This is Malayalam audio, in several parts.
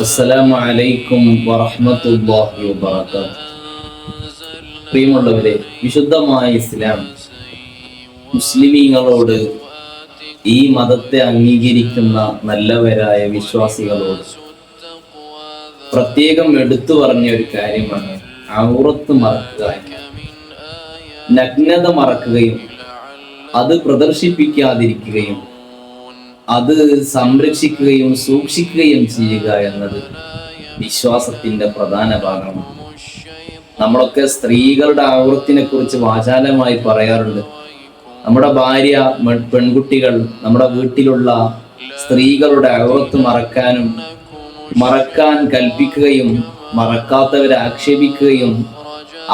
അസ്സലാമു അലൈക്കും വറഹ്മത്തുള്ളാഹി വബറകാതുഹു. പ്രിയമുള്ളവരെ, വിശുദ്ധമായ ഇസ്ലാം മുസ്ലിമീങ്ങളോട്, ഈ മതത്തെ അംഗീകരിക്കുന്ന നല്ലവരായ വിശ്വാസികളോട് പ്രത്യേകം എടുത്തു പറഞ്ഞ ഒരു കാര്യമാണ് ഔറത്ത് മറക്കുക. നഗ്നത മറക്കുകയും അത് പ്രദർശിപ്പിക്കാതിരിക്കുകയും അത് സംരക്ഷിക്കുകയും സൂക്ഷിക്കുകയും ചെയ്യുക എന്നത് വിശ്വാസത്തിന്റെ പ്രധാന ഭാഗമാണ്. നമ്മളൊക്കെ സ്ത്രീകളുടെ ഔറത്തിനെ കുറിച്ച് വാചാലമായി പറയാറുണ്ട്. നമ്മുടെ ഭാര്യ, പെൺകുട്ടികൾ, നമ്മുടെ വീട്ടിലുള്ള സ്ത്രീകളുടെ ഔറത്ത് മറക്കാൻ കൽപ്പിക്കുകയും മറക്കാത്തവരെ ആക്ഷേപിക്കുകയും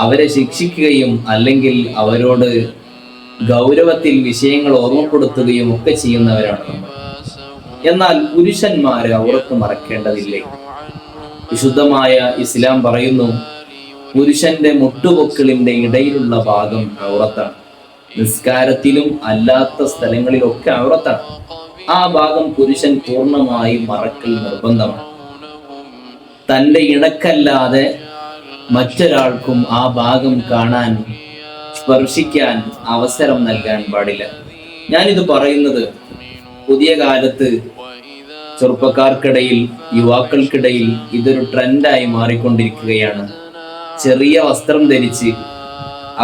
അവരെ ശിക്ഷിക്കുകയും അല്ലെങ്കിൽ അവരോട് ഗൗരവത്തിൽ വിഷയങ്ങൾ ഓർമ്മപ്പെടുത്തുകയും ഒക്കെ ചെയ്യുന്നവരാണ് നമ്മൾ. എന്നാൽ പുരുഷന്മാര് ഔറത്ത് മറക്കേണ്ടതില്ലേ? വിശുദ്ധമായ ഇസ്ലാം പറയുന്നു, പുരുഷന്റെ മുട്ടുപൊക്കിളിന്റെ ഇടയിലുള്ള ഭാഗം ഔറത്താണ്. നിസ്കാരത്തിലും അല്ലാത്ത സ്ഥലങ്ങളിലൊക്കെ ഔറത്താണ്. ആ ഭാഗം പുരുഷൻ പൂർണ്ണമായി മറക്കൽ നിർബന്ധമാണ്. തന്റെ ഇണക്കല്ലാതെ മറ്റൊരാൾക്കും ആ ഭാഗം കാണാൻ, സ്പർശിക്കാൻ അവസരം നൽകാൻ പാടില്ല. ഞാനിത് പറയുന്നത് പുതിയ കാലത്ത് ചെറുപ്പക്കാർക്കിടയിൽ, യുവാക്കൾക്കിടയിൽ ഇതൊരു ട്രെൻഡായി മാറിക്കൊണ്ടിരിക്കുകയാണ്. ചെറിയ വസ്ത്രം ധരിച്ച്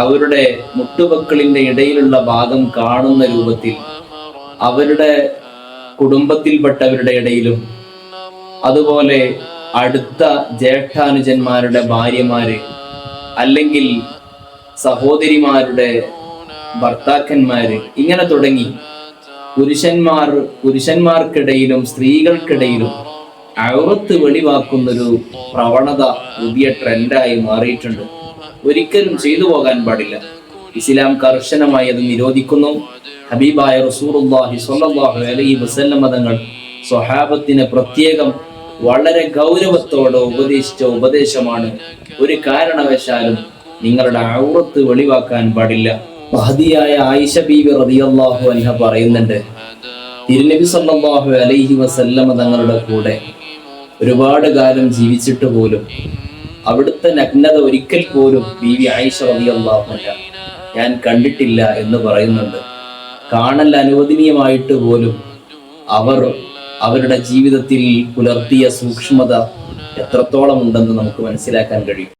അവരുടെ മുട്ടുപൊക്കിളിന്റെ ഇടയിലുള്ള ഭാഗം കാണുന്ന രൂപത്തിൽ അവരുടെ കുടുംബത്തിൽപ്പെട്ടവരുടെ ഇടയിലും അതുപോലെ അടുത്ത ജ്യേഷ്ഠാനുജന്മാരുടെ ഭാര്യമാര് അല്ലെങ്കിൽ സഹോദരിമാരുടെ ഭർത്താക്കന്മാര്, ഇങ്ങനെ തുടങ്ങി പുരുഷന്മാർക്കിടയിലും സ്ത്രീകൾക്കിടയിലും ഔറത്ത് വെളിവാക്കുന്നൊരു പ്രവണത പുതിയ ട്രെൻഡായി മാറിയിട്ടുണ്ട്. ഒരിക്കലും ചെയ്തു പോകാൻ പാടില്ല. ഇസ്ലാം കർശനമായി അത് നിരോധിക്കുന്നു. ഹബീബായ റസൂലുള്ളാഹി സ്വല്ലല്ലാഹു അലൈഹി വസല്ലം തങ്ങൾ സ്വഹാബത്തിനെ പ്രത്യേകം വളരെ ഗൗരവത്തോടെ ഉപദേശിച്ച ഉപദേശമാണ്, ഒരു കാരണവശാലും നിങ്ങളുടെ ഔറത്ത് വെളിവാക്കാൻ പാടില്ല. മഹദിയായ ആയിഷ ബീവി റളിയല്ലാഹു അൻഹ പറയുന്നുണ്ട്, തിരുനബി സല്ലല്ലാഹു അലൈഹി വസല്ലം തങ്ങളുടെ കൂടെ ഒരുപാട് കാലം ജീവിച്ചിട്ട് പോലും അവിടുത്തെ നഗ്നത ഒരിക്കൽ പോലും ബീവി ആയിഷ റളിയല്ലാഹു അൻഹ ഞാൻ കണ്ടിട്ടില്ല എന്ന് പറയുന്നുണ്ട്. കാണൽ അനുവദനീയമായിട്ട് പോലും അവർ അവരുടെ ജീവിതത്തിൽ പുലർത്തിയ സൂക്ഷ്മത എത്രത്തോളം ഉണ്ടെന്ന് നമുക്ക് മനസ്സിലാക്കാൻ കഴിയും.